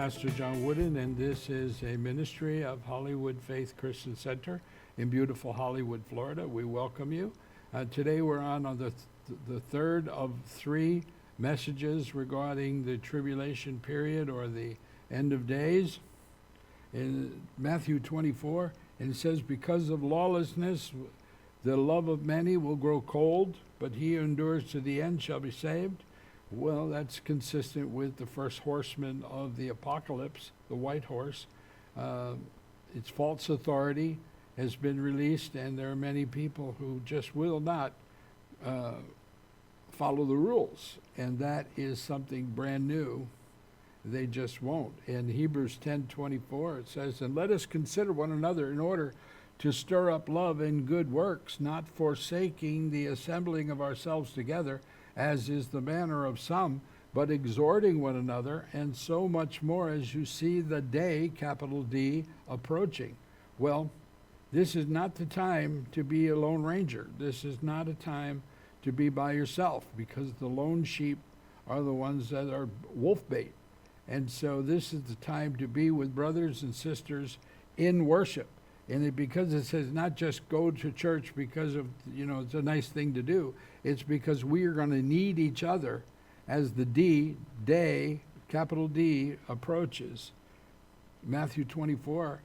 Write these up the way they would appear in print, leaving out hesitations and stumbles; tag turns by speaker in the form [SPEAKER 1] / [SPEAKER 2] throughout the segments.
[SPEAKER 1] Pastor John Woodin, and this is a ministry of Hollywood Faith Christian Center in beautiful Hollywood, Florida. We welcome you. Today we're on the third of three messages regarding the tribulation period or the end of days. In Matthew 24, and it says, because of lawlessness, the love of many will grow cold, but he who endures to the end shall be saved. Well, that's consistent with the first horseman of the apocalypse, the white horse. Its false authority has been released, and there are many people who just will not follow the rules, and that is something brand new. They just won't. In Hebrews 10:24, it says, and let us consider one another in order to stir up love and good works, not forsaking the assembling of ourselves together, as is the manner of some, but exhorting one another, and so much more as you see the day, capital D, approaching. Well, this is not the time to be a lone ranger. This is not a time to be by yourself, because the lone sheep are the ones that are wolf bait. And so this is the time to be with brothers and sisters in worship. And because it says not just go to church because of, it's a nice thing to do. It's because we are going to need each other as the day, capital D, approaches. Matthew 24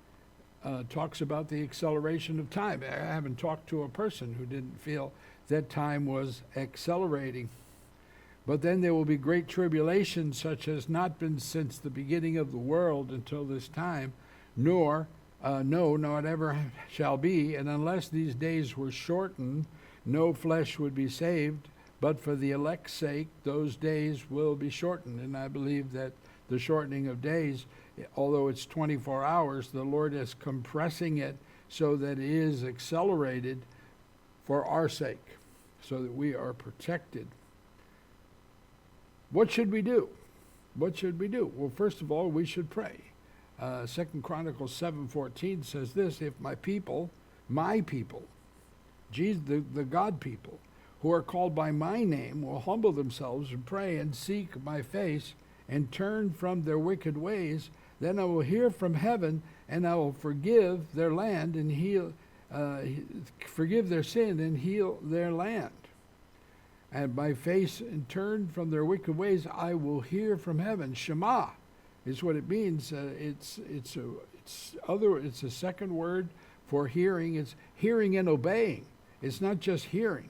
[SPEAKER 1] talks about the acceleration of time. I haven't talked to a person who didn't feel that time was accelerating. But then there will be great tribulation, such as not been since the beginning of the world until this time, nor it ever shall be. And unless these days were shortened, no flesh would be saved. But for the elect's sake, those days will be shortened. And I believe that the shortening of days, although it's 24 hours, the Lord is compressing it so that it is accelerated for our sake, so that we are protected. What should we do? What should we do? Well, first of all, we should pray. 2 Chronicles 7:14 says this, if my people, Jesus, the God people, who are called by my name, will humble themselves and pray and seek my face and turn from their wicked ways, then I will hear from heaven and I will forgive their land and forgive their sin and heal their land. And my face and turn from their wicked ways, I will hear from heaven. Shema is what it means. It's a second word for hearing. It's hearing and obeying. It's not just hearing.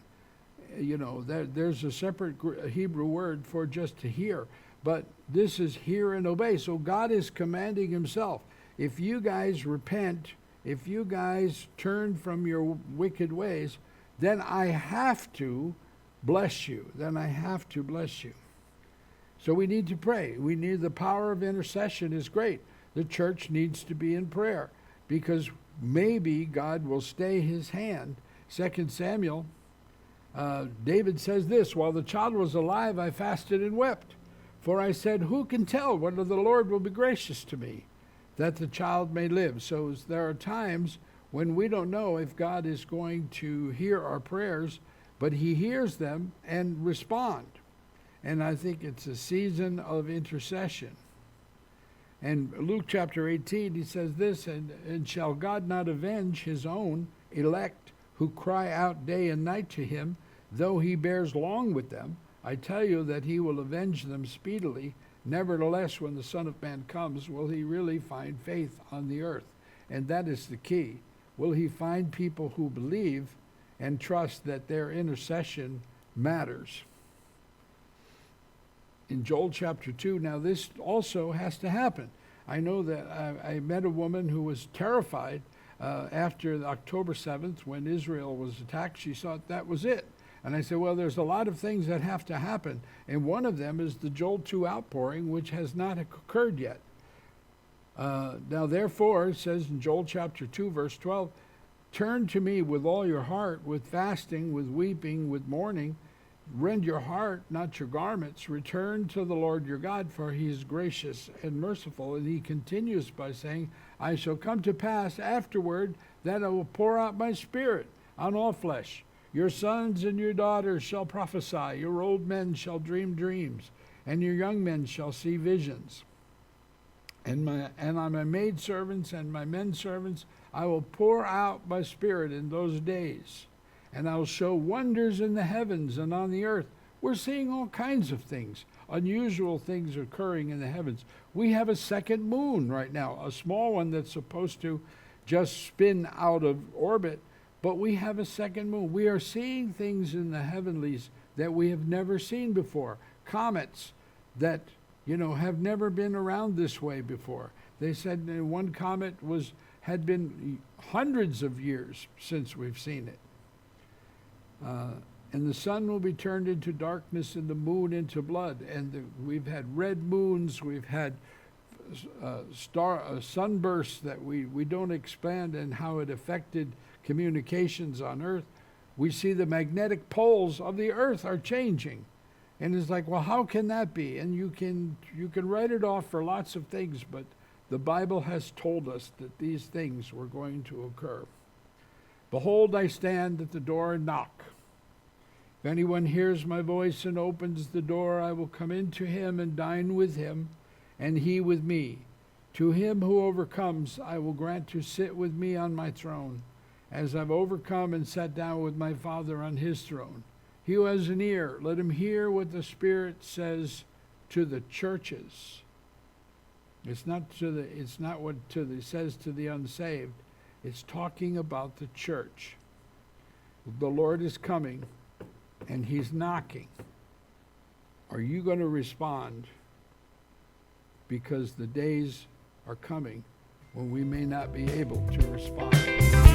[SPEAKER 1] There's a separate Hebrew word for just to hear, but this is hear and obey. So God is commanding himself. If you guys repent, if you guys turn from your wicked ways, then I have to bless you. So we need to pray. We need the power of intercession is great. The church needs to be in prayer because maybe God will stay his hand. 2 Samuel, David says this, while the child was alive, I fasted and wept. For I said, who can tell whether the Lord will be gracious to me, that the child may live? So there are times when we don't know if God is going to hear our prayers, but he hears them and respond. And I think it's a season of intercession. And Luke chapter 18, he says this, and shall God not avenge his own elect who cry out day and night to him, though he bears long with them? I tell you that he will avenge them speedily. Nevertheless, when the Son of Man comes, will he really find faith on the earth? And that is the key. Will he find people who believe and trust that their intercession matters? In Joel chapter 2, now this also has to happen. I know that I met a woman who was terrified after October 7th when Israel was attacked. She thought that was it. And I said, well, there's a lot of things that have to happen. And one of them is the Joel 2 outpouring, which has not occurred yet. Now, therefore, it says in Joel chapter 2, verse 12, turn to me with all your heart, with fasting, with weeping, with mourning. Rend your heart, not your garments. Return to the Lord your God, for he is gracious and merciful. And he continues by saying, I shall come to pass afterward that I will pour out my spirit on all flesh. Your sons and your daughters shall prophesy. Your old men shall dream dreams, and your young men shall see visions. and on my maidservants and my men servants I will pour out my Spirit in those days, and I will show wonders in the heavens and on the earth. We're seeing all kinds of things, unusual things occurring in the heavens. We have a second moon right now, a small one that's supposed to just spin out of orbit, but we have a second moon. We are seeing things in the heavenlies that we have never seen before. Comets that, have never been around this way before. They said one comet had been hundreds of years since we've seen it. And the sun will be turned into darkness and the moon into blood. And we've had red moons, we've had sunbursts that we don't expand, and how it affected communications on Earth. We see the magnetic poles of the Earth are changing. And it's like, well, how can that be? And you can write it off for lots of things, but the Bible has told us that these things were going to occur. Behold, I stand at the door and knock. If anyone hears my voice and opens the door, I will come into him and dine with him, and he with me. To him who overcomes, I will grant to sit with me on my throne, as I've overcome and sat down with my Father on his throne. He who has an ear, let him hear what the Spirit says to the churches. It's not what it says to the unsaved. It's talking about the church. The Lord is coming, and he's knocking. Are you going to respond? Because the days are coming when we may not be able to respond.